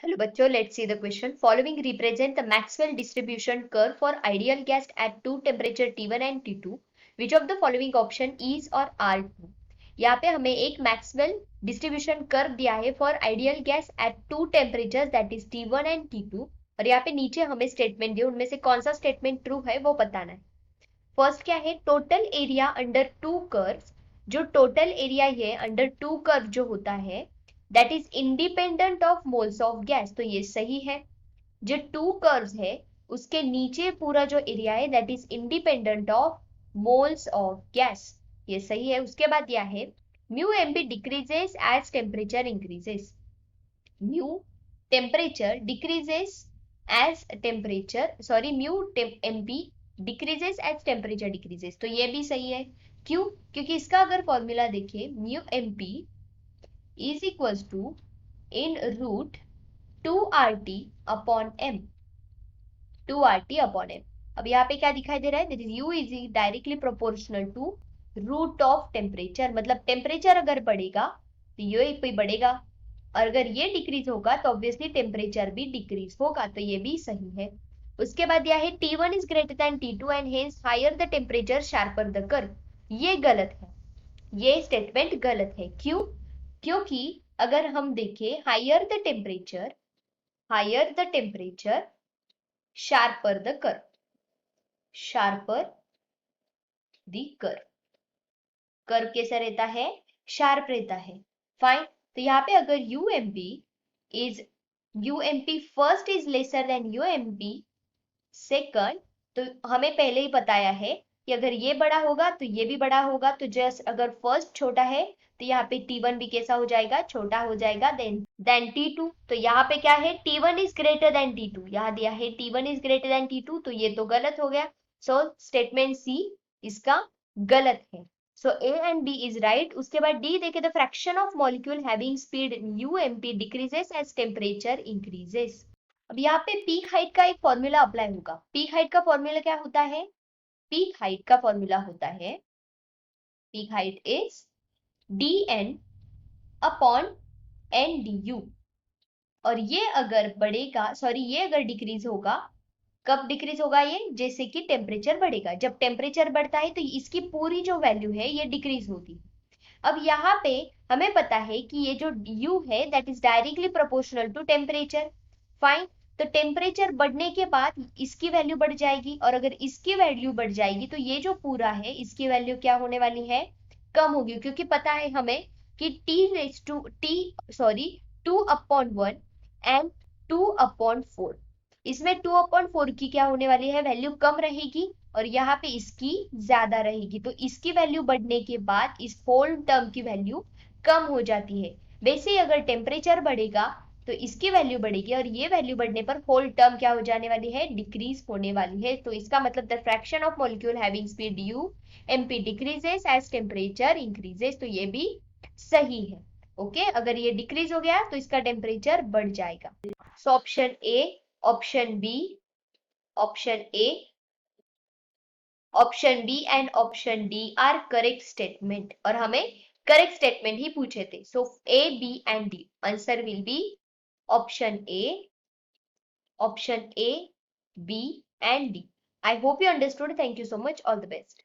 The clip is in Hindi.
Hello bachcho, let's see the question. Following represent the Maxwell distribution curve for ideal gas at two temperature T1 and T2. Which of the following option is or are true? यहाँ पे हमें एक मैक्सवेल डिस्ट्रीब्यूशन कर्व दिया है for ideal gas at two temperature that is T1 and T2 और यहाँ पे नीचे हमें स्टेटमेंट दिए, उनमें से कौन सा स्टेटमेंट ट्रू है वो बताना है। फर्स्ट क्या है, total area under to curves. जो टोटल एरिया है अंडर टू कर्व जो होता है that is independent of moles of gas, तो ये सही है। जो टू कर्व्स है उसके नीचे पूरा जो एरिया है that is independent of moles of gas, ये सही है। उसके बाद दिया है mu MP decreases as temperature increases. Mu temperature decreases as temperature mu MP decreases as temperature decreases, तो ये भी सही है। क्यों? क्योंकि इसका अगर फॉर्मूला देखिए mu MP is equals to in root 2RT upon m, 2RT upon m। अब यहाँ पे क्या दिखाई दे रहा है, that is u is directly proportional to root of temperature, मतलब टेम्परेचर अगर बढ़ेगा तो ये भी बढ़ेगा और अगर ये डिक्रीज होगा तो ऑब्वियसली टेम्परेचर भी डिक्रीज होगा, तो ये भी सही है। उसके बाद यह है T1 is greater than T2 and hence higher the temperature sharper the curve, ये गलत है, ये स्टेटमेंट गलत है। क्यों? क्योंकि अगर हम देखें higher the temperature sharper the curve, sharper the curve, curve कैसा रहता है, शार्प रहता है। फाइन, तो यहाँ पे अगर UMP first is lesser than UMP second, तो हमें पहले ही बताया है कि अगर ये बड़ा होगा तो ये भी बड़ा होगा, तो जस्ट अगर फर्स्ट छोटा है तो यहाँ पे T1 भी कैसा हो जाएगा, छोटा हो जाएगा देन T2। तो यहाँ पे क्या है, T1 is greater than T2, यहाँ दिया है T1 is greater than T2, तो ये तो गलत हो गया। सो स्टेटमेंट सी इसका गलत है। So A and B is right. उसके बाद डी देखे, the fraction of molecule having speed UMP decreases as temperature increases. अब यहाँ पे पीक हाइट का एक फॉर्मूला अप्लाई होगा। पीक हाइट का फॉर्मूला क्या होता है, पीक हाइट का फॉर्मूला होता है, peak height is dn upon NDU। और ये अगर बढ़ेगा, ये अगर डिक्रीज होगा, कब डिक्रीज होगा ये, जैसे कि टेम्परेचर बढ़ेगा। जब टेम्परेचर बढ़ता है तो इसकी पूरी जो वैल्यू है ये डिक्रीज होती है। अब यहाँ पे हमें पता है कि ये जो U है that is directly proportional to temperature. Fine, तो टेम्परेचर बढ़ने के बाद इसकी वैल्यू बढ़ जाएगी और अगर इसकी वैल्यू बढ़ जाएगी तो ये जो पूरा है इसकी वैल्यू क्या होने वाली है, कम होगी। क्योंकि पता है हमें कि टू अपॉन वन एंड 2/4, इसमें 2/4 की क्या होने वाली है, वैल्यू कम रहेगी और यहाँ पे इसकी ज्यादा रहेगी, तो इसकी वैल्यू बढ़ने के बाद इस होल टर्म की वैल्यू कम हो जाती है। वैसे ही अगर टेम्परेचर बढ़ेगा तो इसकी वैल्यू बढ़ेगी और ये वैल्यू बढ़ने पर होल टर्म क्या हो जाने वाली है, डिक्रीज होने वाली है। तो इसका मतलब the fraction of molecule having speed UMP decreases as temperature increases, तो ये भी सही है। ओके, अगर ये डिक्रीज हो गया तो इसका टेम्परेचर बढ़ जाएगा। So option A, option B, option A, option B and option D are correct statement, और हमें करेक्ट स्टेटमेंट ही पूछे थे। So A, B and D, answer will be option A, B and D. I hope you understood. Thank you so much. All the best.